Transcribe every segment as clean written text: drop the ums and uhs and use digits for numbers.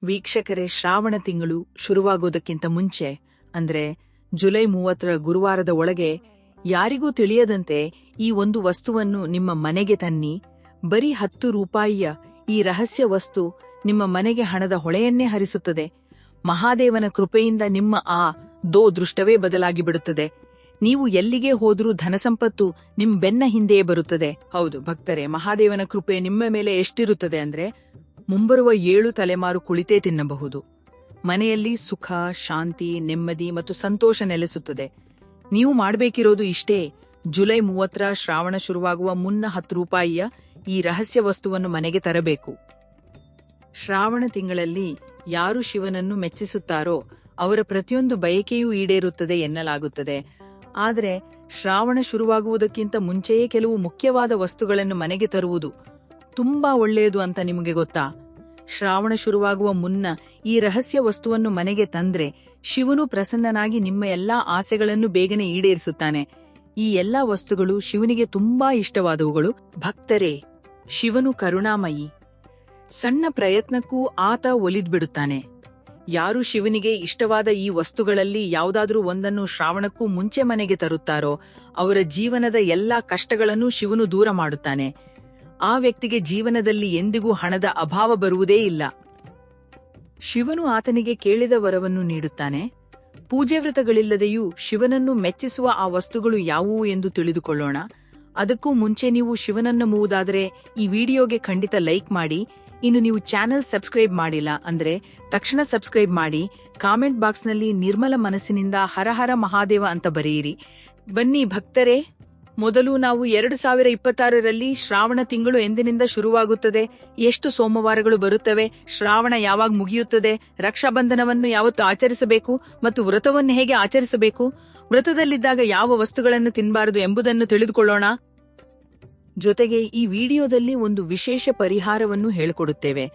ವೀಕ್ಷಕರೇ, ಶ್ರಾವಣ ತಿಂಗಳು ಶುರುವಾಗೋದಕ್ಕಿಂತ ಮುಂಚೆ ಅಂದ್ರೆ ಜುಲೈ 30ರ ಗುರುವಾರದ ಒಳಗೆ ಯಾರಿಗೂ ತಿಳಿಯದಂತೆ ಈ ಒಂದು ವಸ್ತುವನ್ನು ನಿಮ್ಮ ಮನೆಗೆ ತನ್ನಿ. ಬರೀ 10 ರೂಪಾಯಿಯ ಈ ರಹಸ್ಯ ವಸ್ತು ನಿಮ್ಮ ಮನೆಗೆ ಹಣದ ಹೊಳೆಯನ್ನೇ ಹರಿಸುತ್ತದೆ. ಮಹಾದೇವನ ಕೃಪೆಯಿಂದ ನಿಮ್ಮ ದೃಷ್ಟವೇ ಬದಲಾಗಿ ಬಿಡುತ್ತದೆ. ನೀವು ಎಲ್ಲಿಗೆ ಹೋದ್ರೂ ಧನಸಂಪತ್ತು ನಿಮ್ ಬೆನ್ನ ಹಿಂದೆಯೇ ಬರುತ್ತದೆ. ಹೌದು ಭಕ್ತರೇ, ಮಹಾದೇವನ ಕೃಪೆ ನಿಮ್ಮ ಮೇಲೆ ಎಷ್ಟಿರುತ್ತದೆ ಅಂದ್ರೆ ಮುಂಬರುವ 7 ತಲೆಮಾರು ಕುಳಿತೇ ತಿನ್ನಬಹುದು. ಮನೆಯಲ್ಲಿ ಸುಖ, ಶಾಂತಿ, ನೆಮ್ಮದಿ ಮತ್ತು ಸಂತೋಷ ನೆಲೆಸುತ್ತದೆ. ನೀವು ಮಾಡಬೇಕಿರೋದು ಇಷ್ಟೇ: ಜುಲೈ 30ರ ಶ್ರಾವಣ ಶುರುವಾಗುವ ಮುನ್ನ 10 ರೂಪಾಯಿಯ ಈ ರಹಸ್ಯ ವಸ್ತುವನ್ನು ಮನೆಗೆ ತರಬೇಕು. ಶ್ರಾವಣ ತಿಂಗಳಲ್ಲಿ ಯಾರು ಶಿವನನ್ನು ಮೆಚ್ಚಿಸುತ್ತಾರೋ ಅವರ ಪ್ರತಿಯೊಂದು ಬಯಕೆಯೂ ಈಡೇರುತ್ತದೆ ಎನ್ನಲಾಗುತ್ತದೆ. ಆದರೆ ಶ್ರಾವಣ ಶುರುವಾಗುವುದಕ್ಕಿಂತ ಮುಂಚೆಯೇ ಕೆಲವು ಮುಖ್ಯವಾದ ವಸ್ತುಗಳನ್ನು ಮನೆಗೆ ತರುವುದು ತುಂಬಾ ಒಳ್ಳೆಯದು ಅಂತ ನಿಮಗೆ ಗೊತ್ತಾ? ಶ್ರಾವಣ ಶುರುವಾಗುವ ಮುನ್ನ ಈ ರಹಸ್ಯ ವಸ್ತುವನ್ನು ಮನೆಗೆ ತಂದ್ರೆ ಶಿವನು ಪ್ರಸನ್ನನಾಗಿ ನಿಮ್ಮ ಎಲ್ಲಾ ಆಸೆಗಳನ್ನು ಬೇಗನೆ ಈಡೇರಿಸುತ್ತಾನೆ. ಈ ಎಲ್ಲಾ ವಸ್ತುಗಳು ಶಿವನಿಗೆ ತುಂಬಾ ಇಷ್ಟವಾದವುಗಳು. ಭಕ್ತರೇ, ಶಿವನು ಕರುಣಾಮಯಿ. ಸಣ್ಣ ಪ್ರಯತ್ನಕ್ಕೂ ಆತ ಒಲಿದ್ಬಿಡುತ್ತಾನೆ. ಯಾರು ಶಿವನಿಗೆ ಇಷ್ಟವಾದ ಈ ವಸ್ತುಗಳಲ್ಲಿ ಯಾವುದಾದ್ರೂ ಒಂದನ್ನು ಶ್ರಾವಣಕ್ಕೂ ಮುಂಚೆ ಮನೆಗೆ ತರುತ್ತಾರೋ ಅವರ ಜೀವನದ ಎಲ್ಲಾ ಕಷ್ಟಗಳನ್ನು ಶಿವನು ದೂರ ಮಾಡುತ್ತಾನೆ. ಆ ವ್ಯಕ್ತಿಗೆ ಜೀವನದಲ್ಲಿ ಎಂದಿಗೂ ಹಣದ ಅಭಾವ ಬರುವುದೇ ಇಲ್ಲ. ಶಿವನು ಆತನಿಗೆ ಕೇಳಿದ ವರವನ್ನು ನೀಡುತ್ತಾನೆ. ಪೂಜೆ ವ್ರತಗಳಿಲ್ಲದೆಯೂ ಶಿವನನ್ನು ಮೆಚ್ಚಿಸುವ ಆ ವಸ್ತುಗಳು ಯಾವುವು ಎಂದು ತಿಳಿದುಕೊಳ್ಳೋಣ. ಅದಕ್ಕೂ ಮುಂಚೆ ನೀವು ಶಿವನನ್ನು ನಂಬುವುದಾದರೆ ಈ ವಿಡಿಯೋಗೆ ಖಂಡಿತ ಲೈಕ್ ಮಾಡಿ. ಇನ್ನು ನೀವು ಚಾನೆಲ್ ಸಬ್ಸ್ಕ್ರೈಬ್ ಮಾಡಿಲ್ಲ ಅಂದ್ರೆ ತಕ್ಷಣ ಸಬ್ಸ್ಕ್ರೈಬ್ ಮಾಡಿ. ಕಾಮೆಂಟ್ ಬಾಕ್ಸ್ನಲ್ಲಿ ನಿರ್ಮಲ ಮನಸ್ಸಿನಿಂದ ಹರ ಹರ ಮಹಾದೇವ ಅಂತ ಬರೆಯಿರಿ. ಬನ್ನಿ ಭಕ್ತರೇ, ಮೊದಲು ನಾವು 2026ರಲ್ಲಿ ಶ್ರಾವಣ ತಿಂಗಳು ಎಂದಿನಿಂದ ಶುರುವಾಗುತ್ತದೆ, ಎಷ್ಟು ಸೋಮವಾರಗಳು ಬರುತ್ತವೆ, ಶ್ರಾವಣ ಯಾವಾಗ ಮುಗಿಯುತ್ತದೆ, ರಕ್ಷಾಬಂಧನವನ್ನು ಯಾವತ್ತು ಆಚರಿಸಬೇಕು ಮತ್ತು ವ್ರತವನ್ನು ಹೇಗೆ ಆಚರಿಸಬೇಕು, ವ್ರತದಲ್ಲಿದ್ದಾಗ ಯಾವ ವಸ್ತುಗಳನ್ನು ತಿನ್ನಬಾರದು ಎಂಬುದನ್ನು ತಿಳಿದುಕೊಳ್ಳೋಣ. ಜೊತೆಗೆ ಈ ವಿಡಿಯೋದಲ್ಲಿ ಒಂದು ವಿಶೇಷ ಪರಿಹಾರವನ್ನು ಹೇಳಿಕೊಡುತ್ತೇವೆ.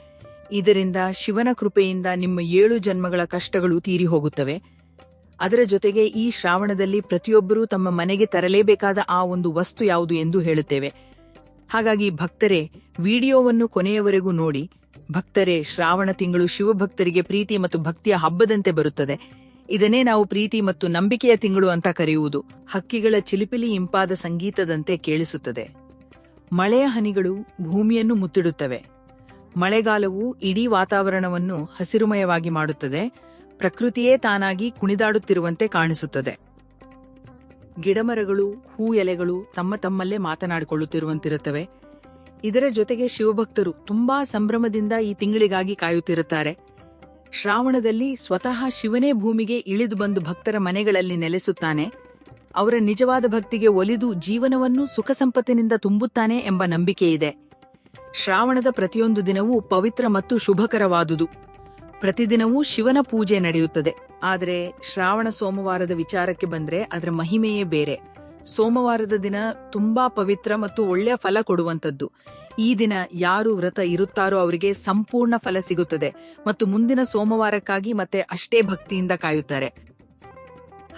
ಇದರಿಂದ ಶಿವನ ಕೃಪೆಯಿಂದ ನಿಮ್ಮ 7 ಜನ್ಮಗಳ ಕಷ್ಟಗಳು ತೀರಿ ಹೋಗುತ್ತವೆ. ಅದರ ಜೊತೆಗೆ ಈ ಶ್ರಾವಣದಲ್ಲಿ ಪ್ರತಿಯೊಬ್ಬರೂ ತಮ್ಮ ಮನೆಗೆ ತರಲೇಬೇಕಾದ ಆ ಒಂದು ವಸ್ತು ಯಾವುದು ಎಂದು ಹೇಳುತ್ತೇವೆ. ಹಾಗಾಗಿ ಭಕ್ತರೇ, ವಿಡಿಯೋವನ್ನು ಕೊನೆಯವರೆಗೂ ನೋಡಿ. ಭಕ್ತರೇ, ಶ್ರಾವಣ ತಿಂಗಳು ಶಿವಭಕ್ತರಿಗೆ ಪ್ರೀತಿ ಮತ್ತು ಭಕ್ತಿಯ ಹಬ್ಬದಂತೆ ಬರುತ್ತದೆ. ಇದನ್ನೇ ನಾವು ಪ್ರೀತಿ ಮತ್ತು ನಂಬಿಕೆಯ ತಿಂಗಳು ಅಂತ ಕರೆಯುವುದು. ಹಕ್ಕಿಗಳ ಚಿಲಿಪಿಲಿ ಇಂಪಾದ ಸಂಗೀತದಂತೆ ಕೇಳಿಸುತ್ತದೆ. ಮಳೆಯ ಹನಿಗಳು ಭೂಮಿಯನ್ನು ಮುತ್ತಿಡುತ್ತವೆ. ಮಳೆಗಾಲವು ಇಡೀ ವಾತಾವರಣವನ್ನು ಹಸಿರುಮಯವಾಗಿ ಮಾಡುತ್ತದೆ. ಪ್ರಕೃತಿಯೇ ತಾನಾಗಿ ಕುಣಿದಾಡುತ್ತಿರುವಂತೆ ಕಾಣಿಸುತ್ತದೆ. ಗಿಡಮರಗಳು, ಹೂ ಎಲೆಗಳು ತಮ್ಮಲ್ಲೇ ಮಾತನಾಡಿಕೊಳ್ಳುತ್ತಿರುವಂತಿರುತ್ತವೆ. ಇದರ ಜೊತೆಗೆ ಶಿವಭಕ್ತರು ತುಂಬಾ ಸಂಭ್ರಮದಿಂದ ಈ ತಿಂಗಳಿಗಾಗಿ ಕಾಯುತ್ತಿರುತ್ತಾರೆ. ಶ್ರಾವಣದಲ್ಲಿ ಸ್ವತಃ ಶಿವನೇ ಭೂಮಿಗೆ ಇಳಿದು ಬಂದು ಭಕ್ತರ ಮನೆಗಳಲ್ಲಿ ನೆಲೆಸುತ್ತಾನೆ. ಅವರ ನಿಜವಾದ ಭಕ್ತಿಗೆ ಒಲಿದು ಜೀವನವನ್ನು ಸುಖ ಸಂಪತ್ತಿನಿಂದ ತುಂಬುತ್ತಾನೆ ಎಂಬ ನಂಬಿಕೆಯಿದೆ. ಶ್ರಾವಣದ ಪ್ರತಿಯೊಂದು ದಿನವೂ ಪವಿತ್ರ ಮತ್ತು ಶುಭಕರವಾದುದು. ಪ್ರತಿದಿನವೂ ಶಿವನ ಪೂಜೆ ನಡೆಯುತ್ತದೆ. ಆದರೆ ಶ್ರಾವಣ ಸೋಮವಾರದ ವಿಚಾರಕ್ಕೆ ಬಂದ್ರೆ ಅದರ ಮಹಿಮೆಯೇ ಬೇರೆ. ಸೋಮವಾರದ ದಿನ ತುಂಬಾ ಪವಿತ್ರ ಮತ್ತು ಒಳ್ಳೆಯ ಫಲ ಕೊಡುವಂತದ್ದು. ಈ ದಿನ ಯಾರು ವ್ರತ ಇರುತ್ತಾರೋ ಅವರಿಗೆ ಸಂಪೂರ್ಣ ಫಲ ಸಿಗುತ್ತದೆ ಮತ್ತು ಮುಂದಿನ ಸೋಮವಾರಕ್ಕಾಗಿ ಮತ್ತೆ ಅಷ್ಟೇ ಭಕ್ತಿಯಿಂದ ಕಾಯುತ್ತಾರೆ.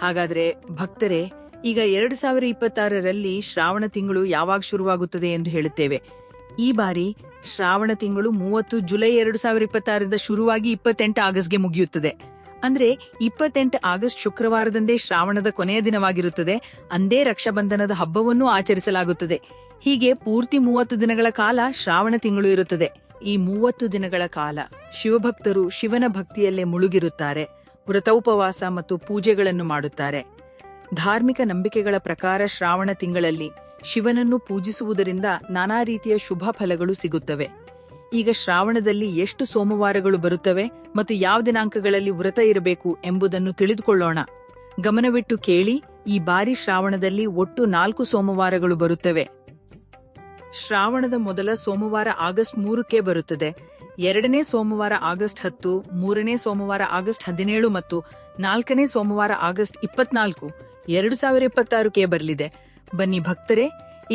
ಹಾಗಾದ್ರೆ ಭಕ್ತರೇ, ಈಗ 2026ರಲ್ಲಿ ಶ್ರಾವಣ ತಿಂಗಳು ಯಾವಾಗ ಶುರುವಾಗುತ್ತದೆ ಎಂದು ಹೇಳುತ್ತೇವೆ. ಈ ಬಾರಿ ಶ್ರಾವಣ ತಿಂಗಳು 30 ಜುಲೈ 2026ರಿಂದ ಶುರುವಾಗಿ 28 ಆಗಸ್ಟ್ಗೆ ಮುಗಿಯುತ್ತದೆ. ಅಂದ್ರೆ 28 ಆಗಸ್ಟ್ ಶುಕ್ರವಾರದಂದೇ ಶ್ರಾವಣದ ಕೊನೆಯ ದಿನವಾಗಿರುತ್ತದೆ. ಅಂದೇ ರಕ್ಷಾಬಂಧನದ ಹಬ್ಬವನ್ನು ಆಚರಿಸಲಾಗುತ್ತದೆ. ಹೀಗೆ ಪೂರ್ತಿ 30 ದಿನಗಳ ಕಾಲ ಶ್ರಾವಣ ತಿಂಗಳು ಇರುತ್ತದೆ. ಈ 30 ದಿನಗಳ ಕಾಲ ಶಿವಭಕ್ತರು ಶಿವನ ಭಕ್ತಿಯಲ್ಲೇ ಮುಳುಗಿರುತ್ತಾರೆ. ವ್ರತೋಪವಾಸ ಮತ್ತು ಪೂಜೆಗಳನ್ನು ಮಾಡುತ್ತಾರೆ. ಧಾರ್ಮಿಕ ನಂಬಿಕೆಗಳ ಪ್ರಕಾರ ಶ್ರಾವಣ ತಿಂಗಳಲ್ಲಿ ಶಿವನನ್ನು ಪೂಜಿಸುವುದರಿಂದ ನಾನಾ ರೀತಿಯ ಶುಭ ಫಲಗಳು ಸಿಗುತ್ತವೆ. ಈಗ ಶ್ರಾವಣದಲ್ಲಿ ಎಷ್ಟು ಸೋಮವಾರಗಳು ಬರುತ್ತವೆ ಮತ್ತು ಯಾವ ದಿನಾಂಕಗಳಲ್ಲಿ ವ್ರತ ಇರಬೇಕು ಎಂಬುದನ್ನು ತಿಳಿದುಕೊಳ್ಳೋಣ. ಗಮನವಿಟ್ಟು ಕೇಳಿ. ಈ ಬಾರಿ ಶ್ರಾವಣದಲ್ಲಿ ಒಟ್ಟು 4 ಸೋಮವಾರಗಳು ಬರುತ್ತವೆ. ಶ್ರಾವಣದ ಮೊದಲ ಸೋಮವಾರ ಆಗಸ್ಟ್ 3ಕ್ಕೆ ಬರುತ್ತದೆ. 2ನೇ ಸೋಮವಾರ ಆಗಸ್ಟ್ 10, 3ನೇ ಸೋಮವಾರ ಆಗಸ್ಟ್ 17 ಮತ್ತು 4ನೇ ಸೋಮವಾರ ಆಗಸ್ಟ್ 24, 2026ಕ್ಕೆ ಬರಲಿದೆ. ಬನ್ನಿ ಭಕ್ತರೇ,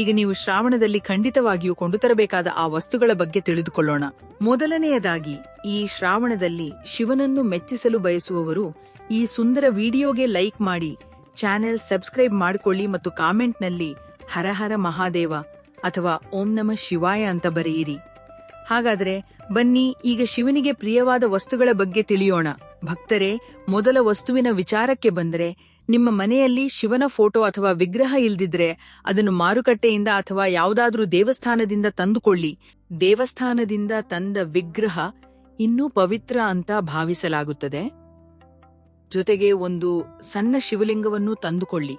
ಈಗ ನೀವು ಶ್ರಾವಣದಲ್ಲಿ ಖಂಡಿತವಾಗಿಯೂ ಕೊಂಡು ತರಬೇಕಾದ ಆ ವಸ್ತುಗಳ ಬಗ್ಗೆ ತಿಳಿದುಕೊಳ್ಳೋಣ. ಮೊದಲನೆಯದಾಗಿ, ಈ ಶ್ರಾವಣದಲ್ಲಿ ಶಿವನನ್ನು ಮೆಚ್ಚಿಸಲು ಬಯಸುವವರು ಈ ಸುಂದರ ವಿಡಿಯೋಗೆ ಲೈಕ್ ಮಾಡಿ, ಚಾನೆಲ್ ಸಬ್ಸ್ಕ್ರೈಬ್ ಮಾಡಿಕೊಳ್ಳಿ ಮತ್ತು ಕಾಮೆಂಟ್ನಲ್ಲಿ ಹರ ಹರ ಮಹಾದೇವ ಅಥವಾ ಓಂ ನಮಃ ಶಿವಾಯ ಅಂತ ಬರೆಯಿರಿ. ಹಾಗಾದ್ರೆ ಬನ್ನಿ ಈಗ ಶಿವನಿಗೆ ಪ್ರಿಯವಾದ ವಸ್ತುಗಳ ಬಗ್ಗೆ ತಿಳಿಯೋಣ. ಭಕ್ತರೇ, ಮೊದಲ ವಸ್ತುವಿನ ವಿಚಾರಕ್ಕೆ ಬಂದರೆ, ನಿಮ್ಮ ಮನೆಯಲ್ಲಿ ಶಿವನ ಫೋಟೋ ಅಥವಾ ವಿಗ್ರಹ ಇಲ್ದಿದ್ರೆ ಅದನ್ನು ಮಾರುಕಟ್ಟೆಯಿಂದ ಅಥವಾ ಯಾವುದಾದ್ರೂ ದೇವಸ್ಥಾನದಿಂದ ತಂದುಕೊಳ್ಳಿ. ದೇವಸ್ಥಾನದಿಂದ ತಂದ ವಿಗ್ರಹ ಇನ್ನೂ ಪವಿತ್ರ ಅಂತ ಭಾವಿಸಲಾಗುತ್ತದೆ. ಜೊತೆಗೆ ಒಂದು ಸಣ್ಣ ಶಿವಲಿಂಗವನ್ನು ತಂದುಕೊಳ್ಳಿ.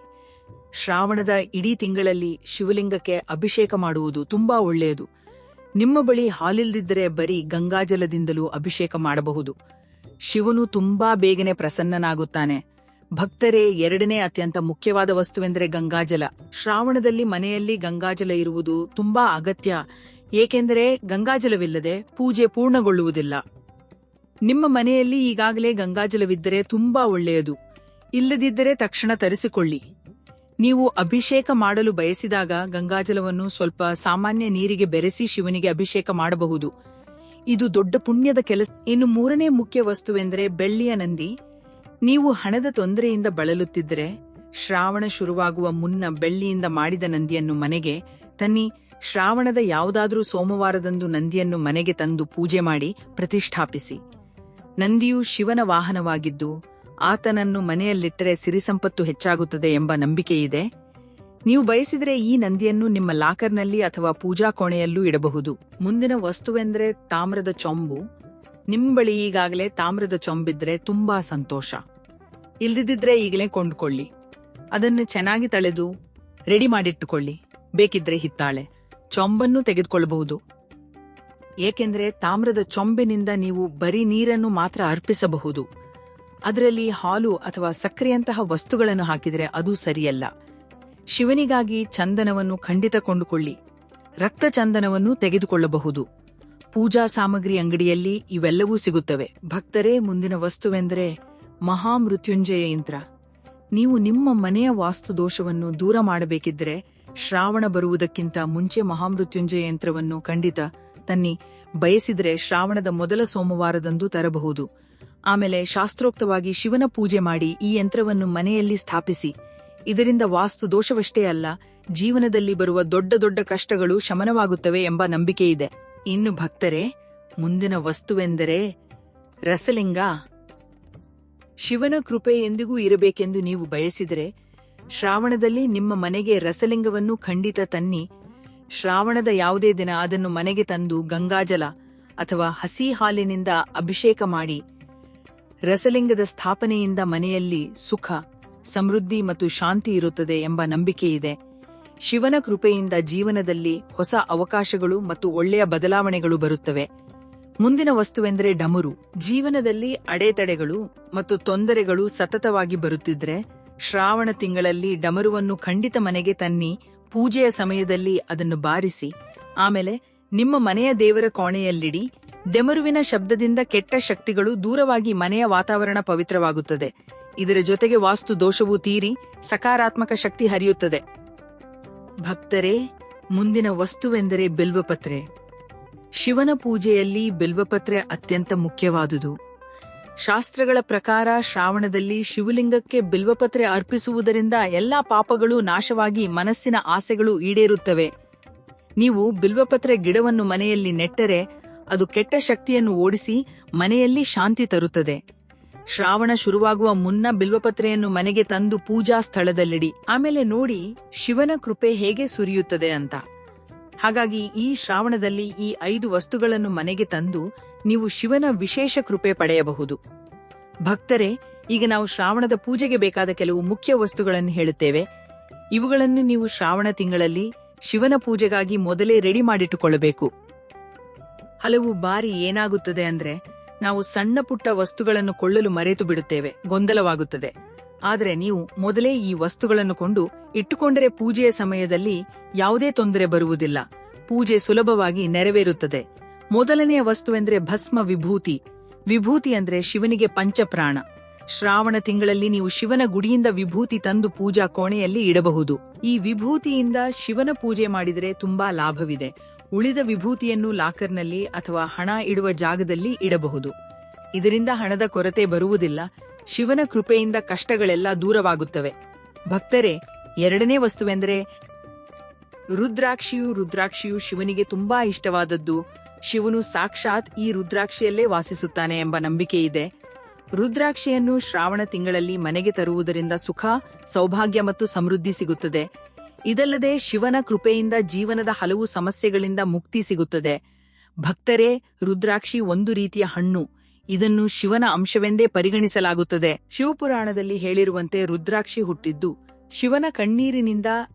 ಶ್ರಾವಣದ ಇಡೀ ತಿಂಗಳಲ್ಲಿ ಶಿವಲಿಂಗಕ್ಕೆ ಅಭಿಷೇಕ ಮಾಡುವುದು ತುಂಬಾ ಒಳ್ಳೆಯದು. ನಿಮ್ಮ ಬಳಿ ಹಾಲಿಲ್ದಿದ್ದರೆ ಬರೀ ಗಂಗಾಜಲದಿಂದಲೂ ಅಭಿಷೇಕ ಮಾಡಬಹುದು. ಶಿವನು ತುಂಬಾ ಬೇಗನೆ ಪ್ರಸನ್ನನಾಗುತ್ತಾನೆ. ಭಕ್ತರೇ, ಎರಡನೇ ಅತ್ಯಂತ ಮುಖ್ಯವಾದ ವಸ್ತುವೆಂದರೆ ಗಂಗಾಜಲ. ಶ್ರಾವಣದಲ್ಲಿ ಮನೆಯಲ್ಲಿ ಗಂಗಾಜಲ ಇರುವುದು ತುಂಬಾ ಅಗತ್ಯ, ಏಕೆಂದರೆ ಗಂಗಾಜಲವಿಲ್ಲದೆ ಪೂಜೆ ಪೂರ್ಣಗೊಳ್ಳುವುದಿಲ್ಲ. ನಿಮ್ಮ ಮನೆಯಲ್ಲಿ ಈಗಾಗಲೇ ಗಂಗಾಜಲವಿದ್ದರೆ ತುಂಬಾ ಒಳ್ಳೆಯದು. ಇಲ್ಲದಿದ್ದರೆ ತಕ್ಷಣ ತರಿಸಿಕೊಳ್ಳಿ. ನೀವು ಅಭಿಷೇಕ ಮಾಡಲು ಬಯಸಿದಾಗ ಗಂಗಾಜಲವನ್ನು ಸ್ವಲ್ಪ ಸಾಮಾನ್ಯ ನೀರಿಗೆ ಬೆರೆಸಿ ಶಿವನಿಗೆ ಅಭಿಷೇಕ ಮಾಡಬಹುದು. ಇದು ದೊಡ್ಡ ಪುಣ್ಯದ ಕೆಲಸ. ಇನ್ನು ಮೂರನೇ ಮುಖ್ಯ ವಸ್ತುವೆಂದರೆ ಬೆಳ್ಳಿಯ ನಂದಿ. ನೀವು ಹಣದ ತೊಂದರೆಯಿಂದ ಬಳಲುತ್ತಿದ್ದರೆ ಶ್ರಾವಣ ಶುರುವಾಗುವ ಮುನ್ನ ಬೆಳ್ಳಿಯಿಂದ ಮಾಡಿದ ನಂದಿಯನ್ನು ಮನೆಗೆ ತನ್ನಿ. ಶ್ರಾವಣದ ಯಾವುದಾದ್ರೂ ಸೋಮವಾರದಂದು ನಂದಿಯನ್ನು ಮನೆಗೆ ತಂದು ಪೂಜೆ ಮಾಡಿ ಪ್ರತಿಷ್ಠಾಪಿಸಿ. ನಂದಿಯು ಶಿವನ ವಾಹನವಾಗಿದ್ದು ಆತನನ್ನು ಮನೆಯಲ್ಲಿಟ್ಟರೆ ಸಿರಿಸಂಪತ್ತು ಹೆಚ್ಚಾಗುತ್ತದೆ ಎಂಬ ನಂಬಿಕೆಯಿದೆ. ನೀವು ಬಯಸಿದರೆ ಈ ನಂದಿಯನ್ನು ನಿಮ್ಮ ಲಾಕರ್ನಲ್ಲಿ ಅಥವಾ ಪೂಜಾ ಕೋಣೆಯಲ್ಲೂ ಇಡಬಹುದು. ಮುಂದಿನ ವಸ್ತುವೆಂದರೆ ತಾಮ್ರದ ಚೊಂಬು. ನಿಮ್ಮ ಬಳಿ ಈಗಾಗಲೇ ತಾಮ್ರದ ಚೊಂಬಿದ್ರೆ ತುಂಬಾ ಸಂತೋಷ. ಇಲ್ದಿದ್ರೆ ಈಗಲೇ ಕೊಂಡುಕೊಳ್ಳಿ. ಅದನ್ನು ಚೆನ್ನಾಗಿ ತಳೆದು ರೆಡಿ ಮಾಡಿಟ್ಟುಕೊಳ್ಳಿ. ಬೇಕಿದ್ರೆ ಹಿತ್ತಾಳೆ ಚೊಂಬನ್ನು ತೆಗೆದುಕೊಳ್ಳಬಹುದು. ಏಕೆಂದರೆ ತಾಮ್ರದ ಚೊಂಬಿನಿಂದ ನೀವು ಬರೀ ನೀರನ್ನು ಮಾತ್ರ ಅರ್ಪಿಸಬಹುದು. ಅದರಲ್ಲಿ ಹಾಲು ಅಥವಾ ಸಕ್ಕರೆಯಂತಹ ವಸ್ತುಗಳನ್ನು ಹಾಕಿದರೆ ಅದು ಸರಿಯಲ್ಲ. ಶಿವನಿಗಾಗಿ ಚಂದನವನ್ನು ಖಂಡಿತ ಕೊಂಡುಕೊಳ್ಳಿ. ರಕ್ತ ಚಂದನವನ್ನು ತೆಗೆದುಕೊಳ್ಳಬಹುದು. ಪೂಜಾ ಸಾಮಗ್ರಿ ಅಂಗಡಿಯಲ್ಲಿ ಇವೆಲ್ಲವೂ ಸಿಗುತ್ತವೆ. ಭಕ್ತರೇ, ಮುಂದಿನ ವಸ್ತುವೆಂದರೆ ಮಹಾಮೃತ್ಯುಂಜಯ ಯಂತ್ರ. ನೀವು ನಿಮ್ಮ ಮನೆಯ ವಾಸ್ತು ದೋಷವನ್ನು ದೂರ ಮಾಡಬೇಕಿದ್ರೆ ಶ್ರಾವಣ ಬರುವುದಕ್ಕಿಂತ ಮುಂಚೆ ಮಹಾಮೃತ್ಯುಂಜಯ ಯಂತ್ರವನ್ನು ಖಂಡಿತ ತನ್ನಿ. ಬಯಸಿದ್ರೆ ಶ್ರಾವಣದ ಮೊದಲ ಸೋಮವಾರದಂದು ತರಬಹುದು. ಆಮೇಲೆ ಶಾಸ್ತ್ರೋಕ್ತವಾಗಿ ಶಿವನ ಪೂಜೆ ಮಾಡಿ ಈ ಯಂತ್ರವನ್ನು ಮನೆಯಲ್ಲಿ ಸ್ಥಾಪಿಸಿ. ಇದರಿಂದ ವಾಸ್ತು ದೋಷವಷ್ಟೇ ಅಲ್ಲ, ಜೀವನದಲ್ಲಿ ಬರುವ ದೊಡ್ಡ ದೊಡ್ಡ ಕಷ್ಟಗಳು ಶಮನವಾಗುತ್ತವೆ ಎಂಬ ನಂಬಿಕೆಯಿದೆ. ಇನ್ನು ಭಕ್ತರೇ, ಮುಂದಿನ ವಸ್ತುವೆಂದರೆ ರಸಲಿಂಗ. ಶಿವನ ಕೃಪೆ ಎಂದಿಗೂ ಇರಬೇಕೆಂದು ನೀವು ಬಯಸಿದರೆ ಶ್ರಾವಣದಲ್ಲಿ ನಿಮ್ಮ ಮನೆಗೆ ರಸಲಿಂಗವನ್ನು ಖಂಡಿತ ತನ್ನಿ. ಶ್ರಾವಣದ ಯಾವುದೇ ದಿನ ಅದನ್ನು ಮನೆಗೆ ತಂದು ಗಂಗಾಜಲ ಅಥವಾ ಹಸಿ ಹಾಲಿನಿಂದ ಅಭಿಷೇಕ ಮಾಡಿ. ರಸಲಿಂಗದ ಸ್ಥಾಪನೆಯಿಂದ ಮನೆಯಲ್ಲಿ ಸುಖ, ಸಮೃದ್ಧಿ ಮತ್ತು ಶಾಂತಿ ಇರುತ್ತದೆ ಎಂಬ ನಂಬಿಕೆಯಿದೆ. ಶಿವನ ಕೃಪೆಯಿಂದ ಜೀವನದಲ್ಲಿ ಹೊಸ ಅವಕಾಶಗಳು ಮತ್ತು ಒಳ್ಳೆಯ ಬದಲಾವಣೆಗಳು ಬರುತ್ತವೆ. ಮುಂದಿನ ವಸ್ತುವೆಂದರೆ ಡಮರು. ಜೀವನದಲ್ಲಿ ಅಡೆತಡೆಗಳು ಮತ್ತು ತೊಂದರೆಗಳು ಸತತವಾಗಿ ಬರುತ್ತಿದ್ರೆ ಶ್ರಾವಣ ತಿಂಗಳಲ್ಲಿ ಡಮರುವನ್ನು ಖಂಡಿತ ಮನೆಗೆ ತನ್ನಿ. ಪೂಜೆಯ ಸಮಯದಲ್ಲಿ ಅದನ್ನು ಬಾರಿಸಿ. ಆಮೇಲೆ ನಿಮ್ಮ ಮನೆಯ ದೇವರ ಕೋಣೆಯಲ್ಲಿಡಿ. ಡೆಮರುವಿನ ಶಬ್ದದಿಂದ ಕೆಟ್ಟ ಶಕ್ತಿಗಳು ದೂರವಾಗಿ ಮನೆಯ ವಾತಾವರಣ ಪವಿತ್ರವಾಗುತ್ತದೆ. ಇದರ ಜೊತೆಗೆ ವಾಸ್ತು ದೋಷವೂ ತೀರಿ ಸಕಾರಾತ್ಮಕ ಶಕ್ತಿ ಹರಿಯುತ್ತದೆ. ಭಕ್ತರೇ, ಮುಂದಿನ ವಸ್ತುವೆಂದರೆ ಬಿಲ್ವಪತ್ರೆ. ಶಿವನ ಪೂಜೆಯಲ್ಲಿ ಬಿಲ್ವಪತ್ರೆ ಅತ್ಯಂತ ಮುಖ್ಯವಾದುದು. ಶಾಸ್ತ್ರಗಳ ಪ್ರಕಾರ ಶ್ರಾವಣದಲ್ಲಿ ಶಿವಲಿಂಗಕ್ಕೆ ಬಿಲ್ವಪತ್ರೆ ಅರ್ಪಿಸುವುದರಿಂದ ಎಲ್ಲಾ ಪಾಪಗಳು ನಾಶವಾಗಿ ಮನಸ್ಸಿನ ಆಸೆಗಳು ಈಡೇರುತ್ತವೆ. ನೀವು ಬಿಲ್ವಪತ್ರೆ ಗಿಡವನ್ನು ಮನೆಯಲ್ಲಿ ನೆಟ್ಟರೆ ಅದು ಕೆಟ್ಟ ಶಕ್ತಿಯನ್ನು ಓಡಿಸಿ ಮನೆಯಲ್ಲಿ ಶಾಂತಿ ತರುತ್ತದೆ. ಶ್ರಾವಣ ಶುರುವಾಗುವ ಮುನ್ನ ಬಿಲ್ವಪತ್ರೆಯನ್ನು ಮನೆಗೆ ತಂದು ಪೂಜಾ ಸ್ಥಳದಲ್ಲಿಡಿ. ಆಮೇಲೆ ನೋಡಿ ಶಿವನ ಕೃಪೆ ಹೇಗೆ ಸುರಿಯುತ್ತದೆ ಅಂತ. ಹಾಗಾಗಿ ಈ ಶ್ರಾವಣದಲ್ಲಿ ಈ 5 ವಸ್ತುಗಳನ್ನು ಮನೆಗೆ ತಂದು ನೀವು ಶಿವನ ವಿಶೇಷ ಕೃಪೆ ಪಡೆಯಬಹುದು. ಭಕ್ತರೇ, ಈಗ ನಾವು ಶ್ರಾವಣದ ಪೂಜೆಗೆ ಬೇಕಾದ ಕೆಲವು ಮುಖ್ಯ ವಸ್ತುಗಳನ್ನು ಹೇಳುತ್ತೇವೆ. ಇವುಗಳನ್ನು ನೀವು ಶ್ರಾವಣ ತಿಂಗಳಲ್ಲಿ ಶಿವನ ಪೂಜೆಗಾಗಿ ಮೊದಲೇ ರೆಡಿ ಮಾಡಿಟ್ಟುಕೊಳ್ಳಬೇಕು. ಹಲವು ಬಾರಿ ಏನಾಗುತ್ತದೆ ಅಂದ್ರೆ ನಾವು ಸಣ್ಣ ಪುಟ್ಟ ವಸ್ತುಗಳನ್ನು ಕೊಳ್ಳಲು ಮರೆತು ಬಿಡುತ್ತೇವೆ, ಗೊಂದಲವಾಗುತ್ತದೆ. ಆದರೆ ನೀವು ಮೊದಲೇ ಈ ವಸ್ತುಗಳನ್ನು ಕೊಂಡು ಇಟ್ಟುಕೊಂಡರೆ ಪೂಜೆಯ ಸಮಯದಲ್ಲಿ ಯಾವುದೇ ತೊಂದರೆ ಬರುವುದಿಲ್ಲ. ಪೂಜೆ ಸುಲಭವಾಗಿ ನೆರವೇರುತ್ತದೆ. ಮೊದಲನೆಯ ವಸ್ತುವೆಂದರೆ ಭಸ್ಮ ವಿಭೂತಿ. ವಿಭೂತಿ ಅಂದ್ರೆ ಶಿವನಿಗೆ ಪಂಚಪ್ರಾಣ. ಶ್ರಾವಣ ತಿಂಗಳಲ್ಲಿ ನೀವು ಶಿವನ ಗುಡಿಯಿಂದ ವಿಭೂತಿ ತಂದು ಪೂಜಾ ಕೋಣೆಯಲ್ಲಿ ಇಡಬಹುದು. ಈ ವಿಭೂತಿಯಿಂದ ಶಿವನ ಪೂಜೆ ಮಾಡಿದರೆ ತುಂಬಾ ಲಾಭವಿದೆ. ಉಳಿದ ವಿಭೂತಿಯನ್ನು ಲಾಕರ್ನಲ್ಲಿ ಅಥವಾ ಹಣ ಇಡುವ ಜಾಗದಲ್ಲಿ ಇಡಬಹುದು. ಇದರಿಂದ ಹಣದ ಕೊರತೆ ಬರುವುದಿಲ್ಲ. ಶಿವನ ಕೃಪೆಯಿಂದ ಕಷ್ಟಗಳೆಲ್ಲ ದೂರವಾಗುತ್ತವೆ. ಭಕ್ತರೇ, ಎರಡನೇ ವಸ್ತುವೆಂದರೆ ರುದ್ರಾಕ್ಷಿಯು ಶಿವನಿಗೆ ತುಂಬಾ ಇಷ್ಟವಾದದ್ದು. ಶಿವನು ಸಾಕ್ಷಾತ್ ಈ ರುದ್ರಾಕ್ಷಿಯಲ್ಲೇ ವಾಸಿಸುತ್ತಾನೆ ಎಂಬ ನಂಬಿಕೆ ಇದೆ. ರುದ್ರಾಕ್ಷಿಯನ್ನು ಶ್ರಾವಣ ತಿಂಗಳಲ್ಲಿ ಮನೆಗೆ ತರುವುದರಿಂದ ಸುಖ, ಸೌಭಾಗ್ಯ ಮತ್ತು ಸಮೃದ್ಧಿ ಸಿಗುತ್ತದೆ. ಇದಲ್ಲದೆ ಶಿವನ ಕೃಪೆಯಿಂದ ಜೀವನದ ಹಲವು ಸಮಸ್ಯೆಗಳಿಂದ ಮುಕ್ತಿ ಸಿಗುತ್ತದೆ. ಭಕ್ತರೇ, ರುದ್ರಾಕ್ಷಿ ಒಂದು ರೀತಿಯ ಹಣ್ಣು. ಇದನ್ನು ಶಿವನ ಅಂಶವೆಂದೇ ಪರಿಗಣಿಸಲಾಗುತ್ತದೆ. ಶಿವಪುರಾಣದಲ್ಲಿ ಹೇಳಿರುವಂತೆ ರುದ್ರಾಕ್ಷಿ ಹುಟ್ಟಿದ್ದು ಶಿವನ ಕಣ್ಣೀರಿನಿಂದ.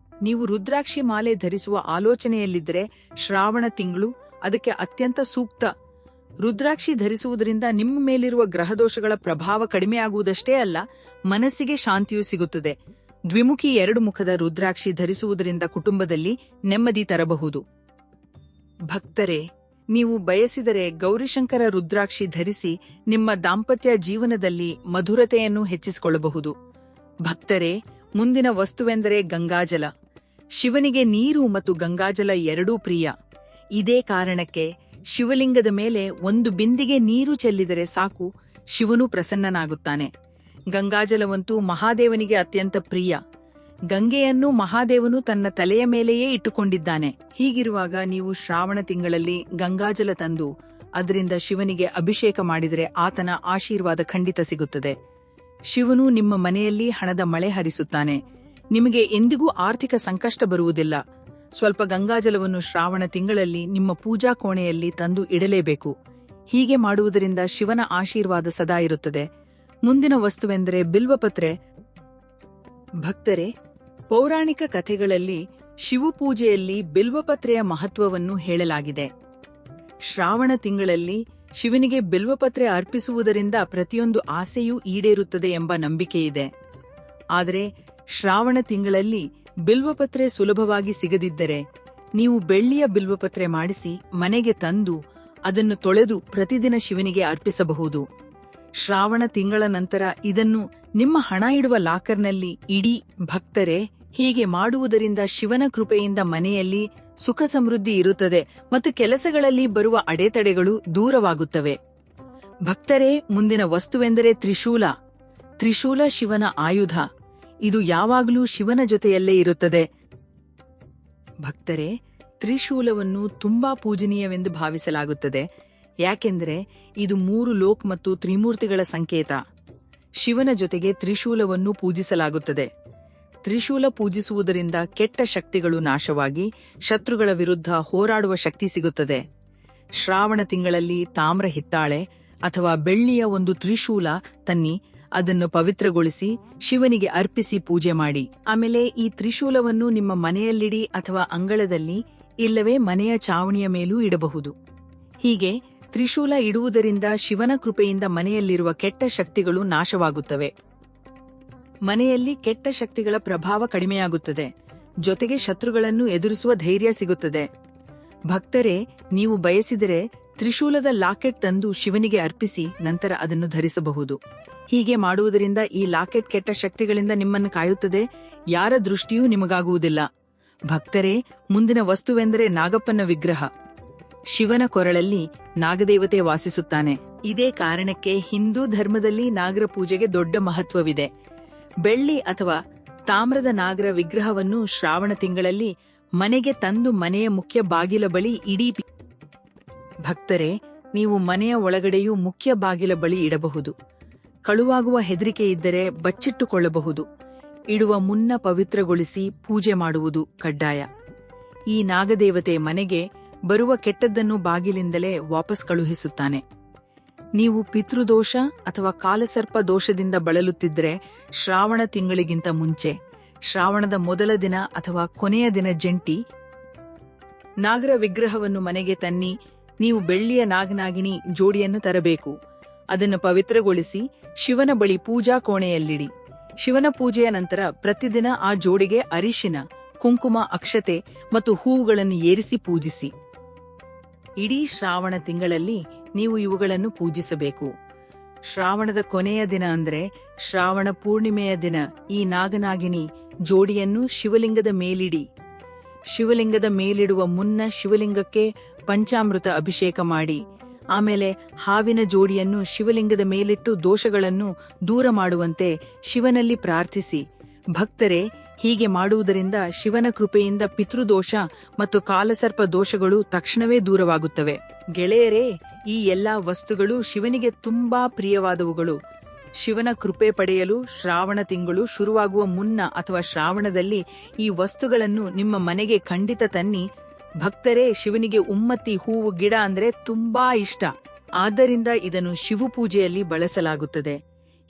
ನೀವು ರುದ್ರಾಕ್ಷಿ ಮಾಲೆ ಧರಿಸುವ ಆಲೋಚನೆಯಲ್ಲಿದ್ದರೆ ಶ್ರಾವಣ ತಿಂಗಳು ಅದಕ್ಕೆ ಅತ್ಯಂತ ಸೂಕ್ತ. ರುದ್ರಾಕ್ಷಿ ಧರಿಸುವುದರಿಂದ ನಿಮ್ಮ ಮೇಲಿರುವ ಗ್ರಹದೋಷಗಳ ಪ್ರಭಾವ ಕಡಿಮೆಯಾಗುವುದಷ್ಟೇ ಅಲ್ಲ, ಮನಸ್ಸಿಗೆ ಶಾಂತಿಯೂ ಸಿಗುತ್ತದೆ. ದ್ವಿಮುಖಿ 2 ಮುಖದ ರುದ್ರಾಕ್ಷಿ ಧರಿಸುವುದರಿಂದ ಕುಟುಂಬದಲ್ಲಿ ನೆಮ್ಮದಿ ತರಬಹುದು. ಭಕ್ತರೇ, ನೀವು ಬಯಸಿದರೆ ಗೌರಿಶಂಕರ ರುದ್ರಾಕ್ಷಿ ಧರಿಸಿ ನಿಮ್ಮ ದಾಂಪತ್ಯ ಜೀವನದಲ್ಲಿ ಮಧುರತೆಯನ್ನು ಹೆಚ್ಚಿಸಿಕೊಳ್ಳಬಹುದು. ಭಕ್ತರೇ, ಮುಂದಿನ ವಸ್ತುವೆಂದರೆ ಗಂಗಾಜಲ. ಶಿವನಿಗೆ ನೀರು ಮತ್ತು ಗಂಗಾಜಲ ಎರಡೂ ಪ್ರಿಯ. ಇದೇ ಕಾರಣಕ್ಕೆ ಶಿವಲಿಂಗದ ಮೇಲೆ ಒಂದು ಬಿಂದಿಗೆ ನೀರು ಚೆಲ್ಲಿದರೆ ಸಾಕು, ಶಿವನು ಪ್ರಸನ್ನನಾಗುತ್ತಾನೆ. ಗಂಗಾಜಲವಂತೂ ಮಹಾದೇವನಿಗೆ ಅತ್ಯಂತ ಪ್ರಿಯ. ಗಂಗೆಯನ್ನು ಮಹಾದೇವನು ತನ್ನ ತಲೆಯ ಮೇಲೆಯೇ ಇಟ್ಟುಕೊಂಡಿದ್ದಾನೆ. ಹೀಗಿರುವಾಗ ನೀವು ಶ್ರಾವಣ ತಿಂಗಳಲ್ಲಿ ಗಂಗಾಜಲ ತಂದು ಅದರಿಂದ ಶಿವನಿಗೆ ಅಭಿಷೇಕ ಮಾಡಿದರೆ ಆತನ ಆಶೀರ್ವಾದ ಖಂಡಿತ ಸಿಗುತ್ತದೆ. ಶಿವನು ನಿಮ್ಮ ಮನೆಯಲ್ಲಿ ಹಣದ ಮಳೆ ಹರಿಸುತ್ತಾನೆ. ನಿಮಗೆ ಎಂದಿಗೂ ಆರ್ಥಿಕ ಸಂಕಷ್ಟ ಬರುವುದಿಲ್ಲ. ಸ್ವಲ್ಪ ಗಂಗಾಜಲವನ್ನು ಶ್ರಾವಣ ತಿಂಗಳಲ್ಲಿ ನಿಮ್ಮ ಪೂಜಾ ಕೋಣೆಯಲ್ಲಿ ತಂದು ಇಡಲೇಬೇಕು. ಹೀಗೆ ಮಾಡುವುದರಿಂದ ಶಿವನ ಆಶೀರ್ವಾದ ಸದಾ ಇರುತ್ತದೆ. ಮುಂದಿನ ವಸ್ತುವೆಂದರೆ ಬಿಲ್ವಪತ್ರೆ. ಭಕ್ತರೇ, ಪೌರಾಣಿಕ ಕಥೆಗಳಲ್ಲಿ ಶಿವಪೂಜೆಯಲ್ಲಿ ಬಿಲ್ವಪತ್ರೆಯ ಮಹತ್ವವನ್ನು ಹೇಳಲಾಗಿದೆ. ಶ್ರಾವಣ ತಿಂಗಳಲ್ಲಿ ಶಿವನಿಗೆ ಬಿಲ್ವಪತ್ರೆ ಅರ್ಪಿಸುವುದರಿಂದ ಪ್ರತಿಯೊಂದು ಆಸೆಯೂ ಈಡೇರುತ್ತದೆ ಎಂಬ ನಂಬಿಕೆಯಿದೆ. ಆದರೆ ಶ್ರಾವಣ ತಿಂಗಳಲ್ಲಿ ಬಿಲ್ವಪತ್ರೆ ಸುಲಭವಾಗಿ ಸಿಗದಿದ್ದರೆ ನೀವು ಬೆಳ್ಳಿಯ ಬಿಲ್ವಪತ್ರೆ ಮಾಡಿಸಿ ಮನೆಗೆ ತಂದು ಅದನ್ನು ತೊಳೆದು ಪ್ರತಿದಿನ ಶಿವನಿಗೆ ಅರ್ಪಿಸಬಹುದು. ಶ್ರಾವಣ ತಿಂಗಳ ನಂತರ ಇದನ್ನು ನಿಮ್ಮ ಹಣ ಇಡುವ ಲಾಕರ್ನಲ್ಲಿ ಇಡಿ. ಭಕ್ತರೇ, ಹೀಗೆ ಮಾಡುವುದರಿಂದ ಶಿವನ ಕೃಪೆಯಿಂದ ಮನೆಯಲ್ಲಿ ಸುಖ ಸಮೃದ್ಧಿ ಇರುತ್ತದೆ ಮತ್ತು ಕೆಲಸಗಳಲ್ಲಿ ಬರುವ ಅಡೆತಡೆಗಳು ದೂರವಾಗುತ್ತವೆ. ಭಕ್ತರೇ, ಮುಂದಿನ ವಸ್ತುವೆಂದರೆ ತ್ರಿಶೂಲ. ತ್ರಿಶೂಲ ಶಿವನ ಆಯುಧ. ಇದು ಯಾವಾಗಲೂ ಶಿವನ ಜೊತೆಯಲ್ಲೇ ಇರುತ್ತದೆ. ಭಕ್ತರೇ, ತ್ರಿಶೂಲವನ್ನು ತುಂಬಾ ಪೂಜನೀಯವೆಂದು ಭಾವಿಸಲಾಗುತ್ತದೆ. ಯಾಕೆಂದರೆ ಇದು 3 ಲೋಕ್ ಮತ್ತು ತ್ರಿಮೂರ್ತಿಗಳ ಸಂಕೇತ. ಶಿವನ ಜೊತೆಗೆ ತ್ರಿಶೂಲವನ್ನು ಪೂಜಿಸಲಾಗುತ್ತದೆ. ತ್ರಿಶೂಲ ಪೂಜಿಸುವುದರಿಂದ ಕೆಟ್ಟ ಶಕ್ತಿಗಳು ನಾಶವಾಗಿ ಶತ್ರುಗಳ ವಿರುದ್ಧ ಹೋರಾಡುವ ಶಕ್ತಿ ಸಿಗುತ್ತದೆ. ಶ್ರಾವಣ ತಿಂಗಳಲ್ಲಿ ತಾಮ್ರ ಹಿತ್ತಾಳೆ ಅಥವಾ ಬೆಳ್ಳಿಯ ಒಂದು ತ್ರಿಶೂಲ ತನ್ನಿ, ಅದನ್ನು ಪವಿತ್ರಗೊಳಿಸಿ ಶಿವನಿಗೆ ಅರ್ಪಿಸಿ ಪೂಜೆ ಮಾಡಿ. ಆಮೇಲೆ ಈ ತ್ರಿಶೂಲವನ್ನು ನಿಮ್ಮ ಮನೆಯಲ್ಲಿಡಿ ಅಥವಾ ಅಂಗಳದಲ್ಲಿ, ಇಲ್ಲವೇ ಮನೆಯ ಚಾವಣಿಯ ಮೇಲೂ ಇಡಬಹುದು. ಹೀಗೆ ತ್ರಿಶೂಲ ಇಡುವುದರಿಂದ ಶಿವನ ಕೃಪೆಯಿಂದ ಮನೆಯಲ್ಲಿರುವ ಕೆಟ್ಟ ಶಕ್ತಿಗಳು ನಾಶವಾಗುತ್ತವೆ. ಮನೆಯಲ್ಲಿ ಕೆಟ್ಟ ಶಕ್ತಿಗಳ ಪ್ರಭಾವ ಕಡಿಮೆಯಾಗುತ್ತದೆ. ಜೊತೆಗೆ ಶತ್ರುಗಳನ್ನು ಎದುರಿಸುವ ಧೈರ್ಯ ಸಿಗುತ್ತದೆ. ಭಕ್ತರೇ, ನೀವು ಬಯಸಿದರೆ ತ್ರಿಶೂಲದ ಲಾಕೆಟ್ ತಂದು ಶಿವನಿಗೆ ಅರ್ಪಿಸಿ ನಂತರ ಅದನ್ನು ಧರಿಸಬಹುದು. ಹೀಗೆ ಮಾಡುವುದರಿಂದ ಈ ಲಾಕೆಟ್ ಕೆಟ್ಟ ಶಕ್ತಿಗಳಿಂದ ನಿಮ್ಮನ್ನು ಕಾಯುತ್ತದೆ. ಯಾರ ದೃಷ್ಟಿಯೂ ನಿಮಗಾಗುವುದಿಲ್ಲ. ಭಕ್ತರೇ, ಮುಂದಿನ ವಸ್ತುವೆಂದರೆ ನಾಗಪ್ಪನ ವಿಗ್ರಹ. ಶಿವನ ಕೊರಳಲ್ಲಿ ನಾಗದೇವತೆ ವಾಸಿಸುತ್ತಾನೆ. ಇದೇ ಕಾರಣಕ್ಕೆ ಹಿಂದೂ ಧರ್ಮದಲ್ಲಿ ನಾಗರ ಪೂಜೆಗೆ ದೊಡ್ಡ ಮಹತ್ವವಿದೆ. ಬೆಳ್ಳಿ ಅಥವಾ ತಾಮ್ರದ ನಾಗರ ವಿಗ್ರಹವನ್ನು ಶ್ರಾವಣ ತಿಂಗಳಲ್ಲಿ ಮನೆಗೆ ತಂದು ಮನೆಯ ಮುಖ್ಯ ಬಾಗಿಲ ಬಳಿ ಇಡಿ. ಭಕ್ತರೇ, ನೀವು ಮನೆಯ ಒಳಗಡೆಯೂ ಮುಖ್ಯ ಬಾಗಿಲ ಬಳಿ ಇಡಬಹುದು. ಕಳುವಾಗುವ ಹೆದರಿಕೆ ಇದ್ದರೆ ಬಚ್ಚಿಟ್ಟುಕೊಳ್ಳಬಹುದು. ಇಡುವ ಮುನ್ನ ಪವಿತ್ರಗೊಳಿಸಿ ಪೂಜೆ ಮಾಡುವುದು ಕಡ್ಡಾಯ. ಈ ನಾಗದೇವತೆ ಮನೆಗೆ ಬರುವ ಕೆಟ್ಟದ್ದನ್ನು ಬಾಗಿಲಿಂದಲೇ ವಾಪಸ್ ಕಳುಹಿಸುತ್ತಾನೆ. ನೀವು ಪಿತೃದೋಷ ಅಥವಾ ಕಾಲಸರ್ಪ ದೋಷದಿಂದ ಬಳಲುತ್ತಿದ್ದರೆ ಶ್ರಾವಣ ತಿಂಗಳಿಗಿಂತ ಮುಂಚೆ ಶ್ರಾವಣದ ಮೊದಲ ದಿನ ಅಥವಾ ಕೊನೆಯ ದಿನ ಜಂಟಿ ನಾಗರ ವಿಗ್ರಹವನ್ನು ಮನೆಗೆ ತನ್ನಿ. ನೀವು ಬೆಳ್ಳಿಯ ನಾಗನಾಗಿಣಿ ಜೋಡಿಯನ್ನು ತರಬೇಕು. ಅದನ್ನು ಪವಿತ್ರಗೊಳಿಸಿ ಶಿವನ ಬಳಿ ಪೂಜಾ ಕೋಣೆಯಲ್ಲಿಡಿ. ಶಿವನ ಪೂಜೆಯ ನಂತರ ಪ್ರತಿದಿನ ಆ ಜೋಡಿಗೆ ಅರಿಶಿನ, ಕುಂಕುಮ, ಅಕ್ಷತೆ ಮತ್ತು ಹೂವುಗಳನ್ನು ಏರಿಸಿ ಪೂಜಿಸಿ. ಇಡೀ ಶ್ರಾವಣ ತಿಂಗಳಲ್ಲಿ ನೀವು ಇವುಗಳನ್ನು ಪೂಜಿಸಬೇಕು. ಶ್ರಾವಣದ ಕೊನೆಯ ದಿನ ಅಂದರೆ ಶ್ರಾವಣ ಪೂರ್ಣಿಮೆಯ ದಿನ ಈ ನಾಗನಾಗಿಣಿ ಜೋಡಿಯನ್ನು ಶಿವಲಿಂಗದ ಮೇಲಿಡಿ. ಶಿವಲಿಂಗದ ಮೇಲಿಡುವ ಮುನ್ನ ಶಿವಲಿಂಗಕ್ಕೆ ಪಂಚಾಮೃತ ಅಭಿಷೇಕ ಮಾಡಿ. ಆಮೇಲೆ ಹಾವಿನ ಜೋಡಿಯನ್ನು ಶಿವಲಿಂಗದ ಮೇಲಿಟ್ಟು ದೋಷಗಳನ್ನು ದೂರ ಮಾಡುವಂತೆ ಶಿವನಲ್ಲಿ ಪ್ರಾರ್ಥಿಸಿ. ಭಕ್ತರೇ, ಹೀಗೆ ಮಾಡುವುದರಿಂದ ಶಿವನ ಕೃಪೆಯಿಂದ ಪಿತೃದೋಷ ಮತ್ತು ಕಾಲಸರ್ಪ ದೋಷಗಳು ತಕ್ಷಣವೇ ದೂರವಾಗುತ್ತವೆ. ಗೆಳೆಯರೇ, ಈ ಎಲ್ಲಾ ವಸ್ತುಗಳು ಶಿವನಿಗೆ ತುಂಬಾ ಪ್ರಿಯವಾದವುಗಳು. ಶಿವನ ಕೃಪೆ ಪಡೆಯಲು ಶ್ರಾವಣ ತಿಂಗಳು ಶುರುವಾಗುವ ಮುನ್ನ ಅಥವಾ ಶ್ರಾವಣದಲ್ಲಿ ಈ ವಸ್ತುಗಳನ್ನು ನಿಮ್ಮ ಮನೆಗೆ ಖಂಡಿತ ತನ್ನಿ. ಭಕ್ತರೇ, ಶಿವನಿಗೆ ಉಮ್ಮತ್ತಿ ಹೂವು ಗಿಡ ಅಂದ್ರೆ ತುಂಬಾ ಇಷ್ಟ. ಆದ್ದರಿಂದ ಇದನ್ನು ಶಿವಪೂಜೆಯಲ್ಲಿ ಬಳಸಲಾಗುತ್ತದೆ.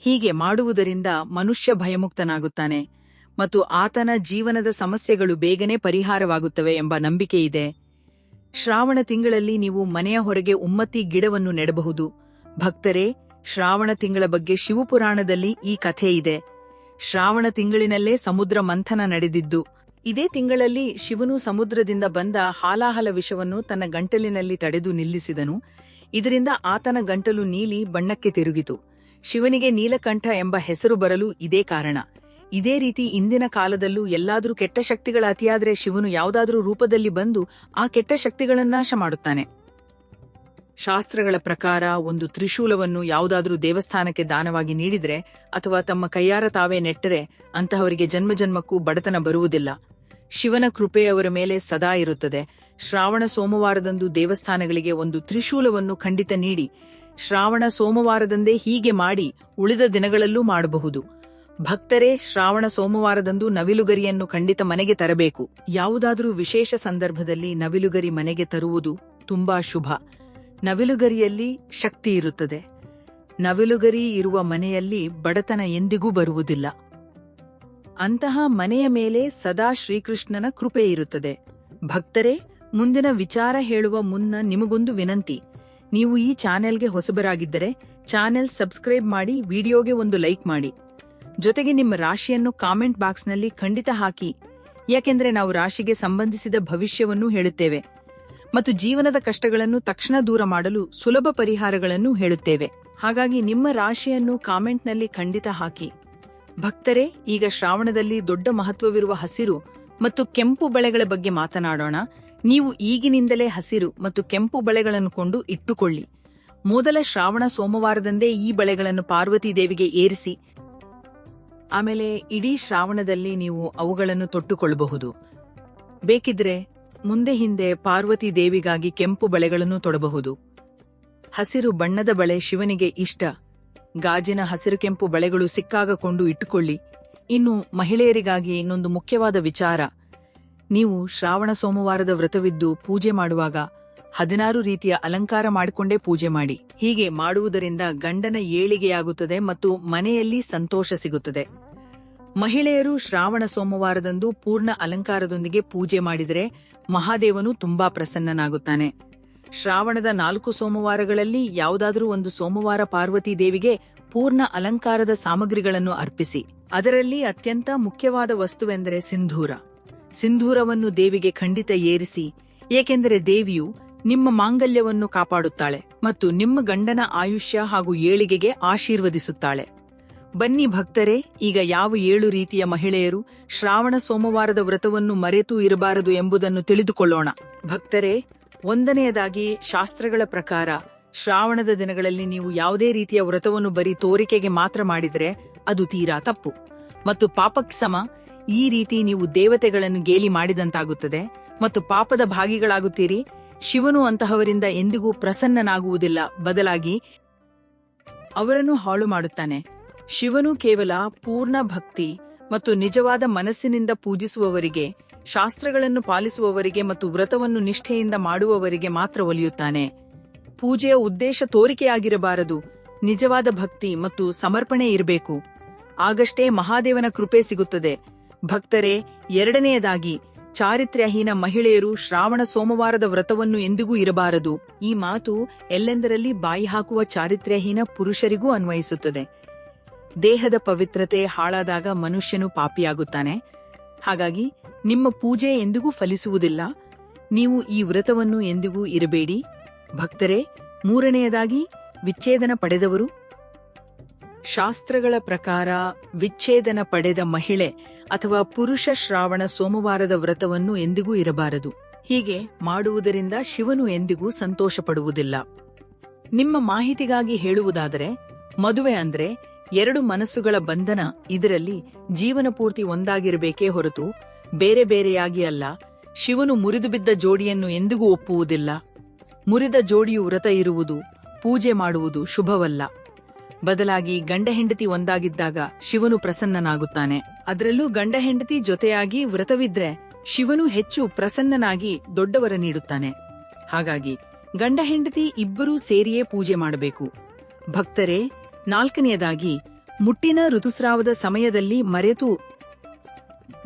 ಹೀಗೆ ಮಾಡುವುದರಿಂದ ಮನುಷ್ಯ ಭಯಮುಕ್ತನಾಗುತ್ತಾನೆ ಮತ್ತು ಆತನ ಜೀವನದ ಸಮಸ್ಯೆಗಳು ಬೇಗನೆ ಪರಿಹಾರವಾಗುತ್ತವೆ ಎಂಬ ನಂಬಿಕೆ ಇದೆ. ಶ್ರಾವಣ ತಿಂಗಳಲ್ಲಿ ನೀವು ಮನೆಯ ಹೊರಗೆ ಉಮ್ಮತ್ತಿ ಗಿಡವನ್ನು ನೆಡಬಹುದು. ಭಕ್ತರೇ, ಶ್ರಾವಣ ತಿಂಗಳ ಬಗ್ಗೆ ಶಿವಪುರಾಣದಲ್ಲಿ ಈ ಕಥೆ ಇದೆ. ಶ್ರಾವಣ ತಿಂಗಳಿನಲ್ಲೇ ಸಮುದ್ರ ಮಂಥನ ನಡೆದಿದ್ದು. ಇದೇ ತಿಂಗಳಲ್ಲಿ ಶಿವನು ಸಮುದ್ರದಿಂದ ಬಂದ ಹಾಲಾಹಲ ವಿಷವನ್ನು ತನ್ನ ಗಂಟಲಿನಲ್ಲಿ ತಡೆದು ನಿಲ್ಲಿಸಿದನು. ಇದರಿಂದ ಆತನ ಗಂಟಲು ನೀಲಿ ಬಣ್ಣಕ್ಕೆ ತಿರುಗಿತು. ಶಿವನಿಗೆ ನೀಲಕಂಠ ಎಂಬ ಹೆಸರು ಬರಲು ಇದೇ ಕಾರಣ. ಇದೇ ರೀತಿ ಇಂದಿನ ಕಾಲದಲ್ಲೂ ಎಲ್ಲಾದರೂ ಕೆಟ್ಟ ಶಕ್ತಿಗಳ ಅತಿಯಾದರೆ ಶಿವನು ಯಾವುದಾದ್ರೂ ರೂಪದಲ್ಲಿ ಬಂದು ಆ ಕೆಟ್ಟ ಶಕ್ತಿಗಳನ್ನು ನಾಶ ಮಾಡುತ್ತಾನೆ. ಶಾಸ್ತ್ರಗಳ ಪ್ರಕಾರ ಒಂದು ತ್ರಿಶೂಲವನ್ನು ಯಾವುದಾದ್ರೂ ದೇವಸ್ಥಾನಕ್ಕೆ ದಾನವಾಗಿ ನೀಡಿದರೆ ಅಥವಾ ತಮ್ಮ ಕೈಯಾರ ತಾವೇ ನೆಟ್ಟರೆ ಅಂತಹವರಿಗೆ ಜನ್ಮಜನ್ಮಕ್ಕೂ ಬಡತನ ಬರುವುದಿಲ್ಲ. ಶಿವನ ಕೃಪೆ ಅವರ ಮೇಲೆ ಸದಾ ಇರುತ್ತದೆ. ಶ್ರಾವಣ ಸೋಮವಾರದಂದು ದೇವಸ್ಥಾನಗಳಿಗೆ ಒಂದು ತ್ರಿಶೂಲವನ್ನು ಖಂಡಿತ ನೀಡಿ. ಶ್ರಾವಣ ಸೋಮವಾರದಂದೇ ಹೀಗೆ ಮಾಡಿ ಉಳಿದ ದಿನಗಳಲ್ಲೂ ಮಾಡಬಹುದು. ಭಕ್ತರೇ, ಶ್ರಾವಣ ಸೋಮವಾರದಂದು ನವಿಲುಗರಿಯನ್ನು ಖಂಡಿತ ಮನೆಗೆ ತರಬೇಕು. ಯಾವುದಾದರೂ ವಿಶೇಷ ಸಂದರ್ಭದಲ್ಲಿ ನವಿಲುಗರಿ ಮನೆಗೆ ತರುವುದು ತುಂಬಾ ಶುಭ. ನವಿಲುಗರಿಯಲ್ಲಿ ಶಕ್ತಿ ಇರುತ್ತದೆ. ನವಿಲುಗರಿ ಇರುವ ಮನೆಯಲ್ಲಿ ಬಡತನ ಎಂದಿಗೂ ಬರುವುದಿಲ್ಲ. ಅಂತಹ ಮನೆಯ ಮೇಲೆ ಸದಾ ಶ್ರೀಕೃಷ್ಣನ ಕೃಪೆ ಇರುತ್ತದೆ. ಭಕ್ತರೇ, ಮುಂದಿನ ವಿಚಾರ ಹೇಳುವ ಮುನ್ನ ನಿಮಗೊಂದು ವಿನಂತಿ. ನೀವು ಈ ಚಾನೆಲ್ಗೆ ಹೊಸಬರಾಗಿದ್ದರೆ ಚಾನೆಲ್ ಸಬ್ಸ್ಕ್ರೈಬ್ ಮಾಡಿ, ವಿಡಿಯೋಗೆ ಒಂದು ಲೈಕ್ ಮಾಡಿ. ಜೊತೆಗೆ ನಿಮ್ಮ ರಾಶಿಯನ್ನು ಕಾಮೆಂಟ್ ಬಾಕ್ಸ್ನಲ್ಲಿ ಖಂಡಿತ ಹಾಕಿ. ಯಾಕೆಂದ್ರೆ ನಾವು ರಾಶಿಗೆ ಸಂಬಂಧಿಸಿದ ಭವಿಷ್ಯವನ್ನು ಹೇಳುತ್ತೇವೆ ಮತ್ತು ಜೀವನದ ಕಷ್ಟಗಳನ್ನು ತಕ್ಷಣ ದೂರ ಮಾಡಲು ಸುಲಭ ಪರಿಹಾರಗಳನ್ನು ಹೇಳುತ್ತೇವೆ. ಹಾಗಾಗಿ ನಿಮ್ಮ ರಾಶಿಯನ್ನು ಕಾಮೆಂಟ್ನಲ್ಲಿ ಖಂಡಿತ ಹಾಕಿ. ಭಕ್ತರೇ, ಈಗ ಶ್ರಾವಣದಲ್ಲಿ ದೊಡ್ಡ ಮಹತ್ವವಿರುವ ಹಸಿರು ಮತ್ತು ಕೆಂಪು ಬಳೆಗಳ ಬಗ್ಗೆ ಮಾತನಾಡೋಣ. ನೀವು ಈಗಿನಿಂದಲೇ ಹಸಿರು ಮತ್ತು ಕೆಂಪು ಬಳೆಗಳನ್ನು ಕೊಂಡು ಇಟ್ಟುಕೊಳ್ಳಿ. ಮೊದಲ ಶ್ರಾವಣ ಸೋಮವಾರದಂದೇ ಈ ಬಳೆಗಳನ್ನು ಪಾರ್ವತಿ ದೇವಿಗೆ ಏರಿಸಿ. ಆಮೇಲೆ ಇಡೀ ಶ್ರಾವಣದಲ್ಲಿ ನೀವು ಅವುಗಳನ್ನು ತೊಟ್ಟುಕೊಳ್ಳಬಹುದು. ಬೇಕಿದ್ರೆ ಮುಂದೆ ಹಿಂದೆ ಪಾರ್ವತಿ ದೇವಿಗಾಗಿ ಕೆಂಪು ಬಳೆಗಳನ್ನು ತೊಡಬಹುದು. ಹಸಿರು ಬಣ್ಣದ ಬಳೆ ಶಿವನಿಗೆ ಇಷ್ಟ. ಗಾಜಿನ ಹಸಿರು ಕೆಂಪು ಬಳೆಗಳು ಸಿಕ್ಕಾಗ ಕೊಂಡು ಇಟ್ಟುಕೊಳ್ಳಿ. ಇನ್ನು ಮಹಿಳೆಯರಿಗಾಗಿ ಇನ್ನೊಂದು ಮುಖ್ಯವಾದ ವಿಚಾರ. ನೀವು ಶ್ರಾವಣ ಸೋಮವಾರದ ವ್ರತವಿದ್ದು ಪೂಜೆ ಮಾಡುವಾಗ 16 ರೀತಿಯ ಅಲಂಕಾರ ಮಾಡಿಕೊಂಡೇ ಪೂಜೆ ಮಾಡಿ. ಹೀಗೆ ಮಾಡುವುದರಿಂದ ಗಂಡನ ಏಳಿಗೆಯಾಗುತ್ತದೆ ಮತ್ತು ಮನೆಯಲ್ಲಿ ಸಂತೋಷ ಸಿಗುತ್ತದೆ. ಮಹಿಳೆಯರು ಶ್ರಾವಣ ಸೋಮವಾರದಂದು ಪೂರ್ಣ ಅಲಂಕಾರದೊಂದಿಗೆ ಪೂಜೆ ಮಾಡಿದರೆ ಮಹಾದೇವನು ತುಂಬಾ ಪ್ರಸನ್ನನಾಗುತ್ತಾನೆ. ಶ್ರಾವಣದ 4 ಸೋಮವಾರಗಳಲ್ಲಿ ಯಾವುದಾದರೂ ಒಂದು ಸೋಮವಾರ ಪಾರ್ವತಿ ದೇವಿಗೆ ಪೂರ್ಣ ಅಲಂಕಾರದ ಸಾಮಗ್ರಿಗಳನ್ನು ಅರ್ಪಿಸಿ. ಅದರಲ್ಲಿ ಅತ್ಯಂತ ಮುಖ್ಯವಾದ ವಸ್ತುವೆಂದರೆ ಸಿಂಧೂರ. ಸಿಂಧೂರವನ್ನು ದೇವಿಗೆ ಖಂಡಿತ ಏರಿಸಿ. ಏಕೆಂದರೆ ದೇವಿಯು ನಿಮ್ಮ ಮಾಂಗಲ್ಯವನ್ನು ಕಾಪಾಡುತ್ತಾಳೆ ಮತ್ತು ನಿಮ್ಮ ಗಂಡನ ಆಯುಷ್ಯ ಹಾಗೂ ಏಳಿಗೆಗೆ ಆಶೀರ್ವದಿಸುತ್ತಾಳೆ. ಬನ್ನಿ ಭಕ್ತರೇ, ಈಗ ಯಾವ 7 ರೀತಿಯ ಮಹಿಳೆಯರು ಶ್ರಾವಣ ಸೋಮವಾರದ ವ್ರತವನ್ನು ಮರೆತು ಇರಬಾರದು ಎಂಬುದನ್ನು ತಿಳಿದುಕೊಳ್ಳೋಣ. ಭಕ್ತರೇ, 1ನೇಯದಾಗಿ, ಶಾಸ್ತ್ರಗಳ ಪ್ರಕಾರ ಶ್ರಾವಣದ ದಿನಗಳಲ್ಲಿ ನೀವು ಯಾವುದೇ ರೀತಿಯ ವ್ರತವನ್ನು ಬರೀ ತೋರಿಕೆಗೆ ಮಾತ್ರ ಮಾಡಿದರೆ ಅದು ತೀರಾ ತಪ್ಪು ಮತ್ತು ಪಾಪಕ್ಕೆ ಸಮ. ಈ ರೀತಿ ನೀವು ದೇವತೆಗಳನ್ನು ಗೇಲಿ ಮಾಡಿದಂತಾಗುತ್ತದೆ ಮತ್ತು ಪಾಪದ ಭಾಗಿಗಳಾಗುತ್ತೀರಿ. ಶಿವನು ಅಂತಹವರಿಂದ ಎಂದಿಗೂ ಪ್ರಸನ್ನನಾಗುವುದಿಲ್ಲ, ಬದಲಾಗಿ ಅವರನ್ನು ಹಾಳು ಮಾಡುತ್ತಾನೆ. ಶಿವನು ಕೇವಲ ಪೂರ್ಣ ಭಕ್ತಿ ಮತ್ತು ನಿಜವಾದ ಮನಸ್ಸಿನಿಂದ ಪೂಜಿಸುವವರಿಗೆ, ಶಾಸ್ತ್ರಗಳನ್ನು ಪಾಲಿಸುವವರಿಗೆ ಮತ್ತು ವ್ರತವನ್ನು ನಿಷ್ಠೆಯಿಂದ ಮಾಡುವವರಿಗೆ ಮಾತ್ರ ಒಲಿಯುತ್ತಾನೆ. ಪೂಜೆಯ ಉದ್ದೇಶ ತೋರಿಕೆಯಾಗಿರಬಾರದು, ನಿಜವಾದ ಭಕ್ತಿ ಮತ್ತು ಸಮರ್ಪಣೆ ಇರಬೇಕು. ಆಗಷ್ಟೇ ಮಹಾದೇವನ ಕೃಪೆ ಸಿಗುತ್ತದೆ. ಭಕ್ತರೇ, 2ನೇಯದಾಗಿ, ಚಾರಿತ್ರ್ಯಹೀನ ಮಹಿಳೆಯರು ಶ್ರಾವಣ ಸೋಮವಾರದ ವ್ರತವನ್ನು ಎಂದಿಗೂ ಇರಬಾರದು. ಈ ಮಾತು ಎಲ್ಲೆಂದರಲ್ಲಿ ಬಾಯಿ ಹಾಕುವ ಚಾರಿತ್ರ್ಯಹೀನ ಪುರುಷರಿಗೂ ಅನ್ವಯಿಸುತ್ತದೆ. ದೇಹದ ಪವಿತ್ರತೆ ಹಾಳಾದಾಗ ಮನುಷ್ಯನು ಪಾಪಿಯಾಗುತ್ತಾನೆ. ಹಾಗಾಗಿ ನಿಮ್ಮ ಪೂಜೆ ಎಂದಿಗೂ ಫಲಿಸುವುದಿಲ್ಲ. ನೀವು ಈ ವ್ರತವನ್ನು ಎಂದಿಗೂ ಇರಬೇಡಿ. ಭಕ್ತರೇ, 3ನೇಯದಾಗಿ, ವಿಚ್ಛೇದನ ಪಡೆದವರು. ಶಾಸ್ತ್ರಗಳ ಪ್ರಕಾರ ವಿಚ್ಛೇದನ ಪಡೆದ ಮಹಿಳೆ ಅಥವಾ ಪುರುಷ ಶ್ರಾವಣ ಸೋಮವಾರದ ವ್ರತವನ್ನು ಎಂದಿಗೂ ಇರಬಾರದು. ಹೀಗೆ ಮಾಡುವುದರಿಂದ ಶಿವನು ಎಂದಿಗೂ ಸಂತೋಷ ಪಡುವುದಿಲ್ಲ. ನಿಮ್ಮ ಮಾಹಿತಿಗಾಗಿ ಹೇಳುವುದಾದರೆ, ಮದುವೆ ಅಂದ್ರೆ ಎರಡು ಮನಸ್ಸುಗಳ ಬಂಧನ. ಇದರಲ್ಲಿ ಜೀವನ ಪೂರ್ತಿ ಒಂದಾಗಿರಬೇಕೇ ಹೊರತು ಬೇರೆ ಬೇರೆಯಾಗಿ ಅಲ್ಲ. ಶಿವನು ಮುರಿದು ಬಿದ್ದ ಜೋಡಿಯನ್ನು ಎಂದಿಗೂ ಒಪ್ಪುವುದಿಲ್ಲ. ಮುರಿದ ಜೋಡಿಯು ವ್ರತ ಇರುವುದು, ಪೂಜೆ ಮಾಡುವುದು ಶುಭವಲ್ಲ. ಬದಲಾಗಿ ಗಂಡ ಹೆಂಡತಿ ಒಂದಾಗಿದ್ದಾಗ ಶಿವನು ಪ್ರಸನ್ನನಾಗುತ್ತಾನೆ. ಅದರಲ್ಲೂ ಗಂಡ ಹೆಂಡತಿ ಜೊತೆಯಾಗಿ ವ್ರತವಿದ್ರೆ ಶಿವನು ಹೆಚ್ಚು ಪ್ರಸನ್ನನಾಗಿ ದೊಡ್ಡವರ ನೀಡುತ್ತಾನೆ. ಹಾಗಾಗಿ ಗಂಡ ಹೆಂಡತಿ ಇಬ್ಬರೂ ಸೇರಿಯೇ ಪೂಜೆ ಮಾಡಬೇಕು. ಭಕ್ತರೇ, 4ನೇದಾಗಿ ಮುಟ್ಟಿನ ಋತುಸ್ರಾವದ ಸಮಯದಲ್ಲಿ ಮರೆತು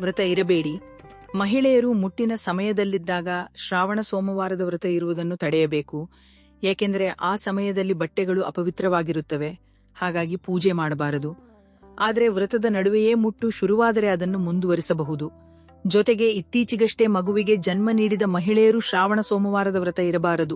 ವ್ರತ ಇರಬೇಡಿ. ಮಹಿಳೆಯರು ಮುಟ್ಟಿನ ಸಮಯದಲ್ಲಿದ್ದಾಗ ಶ್ರಾವಣ ಸೋಮವಾರದ ವ್ರತ ಇರುವುದನ್ನು ತಡೆಯಬೇಕು. ಏಕೆಂದರೆ ಆ ಸಮಯದಲ್ಲಿ ಬಟ್ಟೆಗಳು ಅಪವಿತ್ರವಾಗಿರುತ್ತವೆ. ಹಾಗಾಗಿ ಪೂಜೆ ಮಾಡಬಾರದು. ಆದರೆ ವ್ರತದ ನಡುವೆಯೇ ಮುಟ್ಟು ಶುರುವಾದರೆ ಅದನ್ನು ಮುಂದುವರಿಸಬಹುದು. ಜೊತೆಗೆ ಇತ್ತೀಚೆಗಷ್ಟೇ ಮಗುವಿಗೆ ಜನ್ಮ ನೀಡಿದ ಮಹಿಳೆಯರು ಶ್ರಾವಣ ಸೋಮವಾರದ ವ್ರತ ಇರಬಾರದು.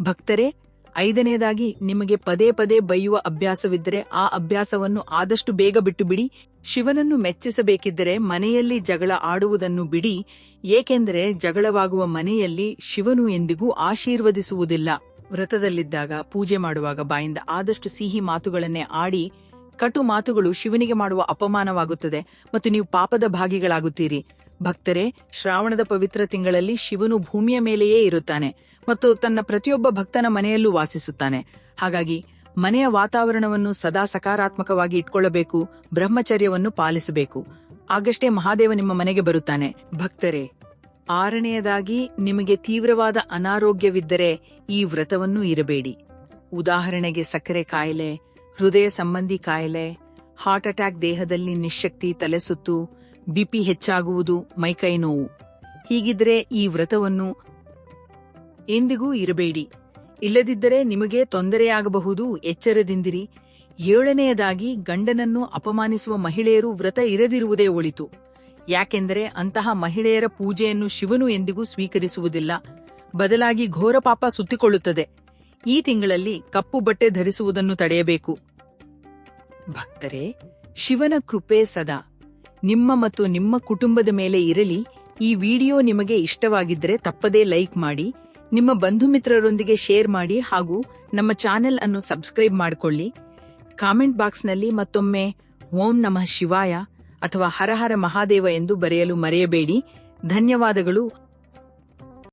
ಭಕ್ತರೇ, 5ನೇದಾಗಿ ನಿಮಗೆ ಪದೇ ಪದೇ ಬೈಯುವ ಅಭ್ಯಾಸವಿದ್ದರೆ ಆ ಅಭ್ಯಾಸವನ್ನು ಆದಷ್ಟು ಬೇಗ ಬಿಟ್ಟು ಬಿಡಿ. ಶಿವನನ್ನು ಮೆಚ್ಚಿಸಬೇಕಿದ್ದರೆ ಮನೆಯಲ್ಲಿ ಜಗಳ ಆಡುವುದನ್ನು ಬಿಡಿ. ಏಕೆಂದರೆ ಜಗಳವಾಗುವ ಮನೆಯಲ್ಲಿ ಶಿವನು ಎಂದಿಗೂ ಆಶೀರ್ವದಿಸುವುದಿಲ್ಲ. ವ್ರತದಲ್ಲಿದ್ದಾಗ ಪೂಜೆ ಮಾಡುವಾಗ ಬಾಯಿಂದ ಆದಷ್ಟು ಸಿಹಿ ಮಾತುಗಳನ್ನೇ ಆಡಿ. ಕಟು ಮಾತುಗಳು ಶಿವನಿಗೆ ಮಾಡುವ ಅಪಮಾನವಾಗುತ್ತದೆ ಮತ್ತು ನೀವು ಪಾಪದ ಭಾಗಿಗಳಾಗುತ್ತೀರಿ. ಭಕ್ತರೇ, ಶ್ರಾವಣದ ಪವಿತ್ರ ತಿಂಗಳಲ್ಲಿ ಶಿವನು ಭೂಮಿಯ ಮೇಲೆಯೇ ಇರುತ್ತಾನೆ ಮತ್ತು ತನ್ನ ಪ್ರತಿಯೊಬ್ಬ ಭಕ್ತನ ಮನೆಯಲ್ಲೂ ವಾಸಿಸುತ್ತಾನೆ. ಹಾಗಾಗಿ ಮನೆಯ ವಾತಾವರಣವನ್ನು ಸದಾ ಸಕಾರಾತ್ಮಕವಾಗಿ ಇಟ್ಕೊಳ್ಳಬೇಕು. ಬ್ರಹ್ಮಚರ್ಯವನ್ನು ಪಾಲಿಸಬೇಕು. ಆಗಷ್ಟೇ ಮಹಾದೇವ ನಿಮ್ಮ ಮನೆಗೆ ಬರುತ್ತಾನೆ. ಭಕ್ತರೇ, 6ನೇದಾಗಿ ನಿಮಗೆ ತೀವ್ರವಾದ ಅನಾರೋಗ್ಯವಿದ್ದರೆ ಈ ವ್ರತವನ್ನು ಇರಬೇಡಿ. ಉದಾಹರಣೆಗೆ ಸಕ್ಕರೆ ಕಾಯಿಲೆ, ಹೃದಯ ಸಂಬಂಧಿ ಕಾಯಿಲೆ, ಹಾರ್ಟ್ ಅಟ್ಯಾಕ್, ದೇಹದಲ್ಲಿ ನಿಶ್ಶಕ್ತಿ, ತಲೆಸುತ್ತು, ಬಿಪಿ ಹೆಚ್ಚಾಗುವುದು, ಮೈಕೈ ನೋವು. ಹೀಗಿದ್ರೆ ಈ ವ್ರತವನ್ನು ಎಂದಿಗೂ ಇರಬೇಡಿ. ಇಲ್ಲದಿದ್ದರೆ ನಿಮಗೆ ತೊಂದರೆಯಾಗಬಹುದು. ಎಚ್ಚರದಿಂದಿರಿ. 7ನೇದಾಗಿ ಗಂಡನನ್ನು ಅಪಮಾನಿಸುವ ಮಹಿಳೆಯರು ವ್ರತ ಇರದಿರುವುದೇ ಒಳಿತು. ಯಾಕೆಂದರೆ ಅಂತಹ ಮಹಿಳೆಯರ ಪೂಜೆಯನ್ನು ಶಿವನು ಎಂದಿಗೂ ಸ್ವೀಕರಿಸುವುದಿಲ್ಲ. ಬದಲಾಗಿ ಘೋರ ಪಾಪ ಸುತ್ತಿಕೊಳ್ಳುತ್ತದೆ. ಈ ತಿಂಗಳಲ್ಲಿ ಕಪ್ಪು ಬಟ್ಟೆ ಧರಿಸುವುದನ್ನು ತಡೆಯಬೇಕು. ಭಕ್ತರೇ, ಶಿವನ ಕೃಪೆ ಸದಾ ನಿಮ್ಮ ಮತ್ತು ನಿಮ್ಮ ಕುಟುಂಬದ ಮೇಲೆ ಇರಲಿ. ಈ ವಿಡಿಯೋ ನಿಮಗೆ ಇಷ್ಟವಾಗಿದ್ದರೆ ತಪ್ಪದೇ ಲೈಕ್ ಮಾಡಿ, ನಿಮ್ಮ ಬಂಧು ಮಿತ್ರರೊಂದಿಗೆ ಶೇರ್ ಮಾಡಿ ಹಾಗೂ ನಮ್ಮ ಚಾನೆಲ್ ಅನ್ನು ಸಬ್ಸ್ಕ್ರೈಬ್ ಮಾಡಿಕೊಳ್ಳಿ. ಕಾಮೆಂಟ್ ಬಾಕ್ಸ್ನಲ್ಲಿ ಮತ್ತೊಮ್ಮೆ ಓಂ ನಮಃ ಶಿವಾಯ ಅಥವಾ ಹರ ಹರ ಮಹಾದೇವ ಎಂದು ಬರೆಯಲು ಮರೆಯಬೇಡಿ. ಧನ್ಯವಾದಗಳು.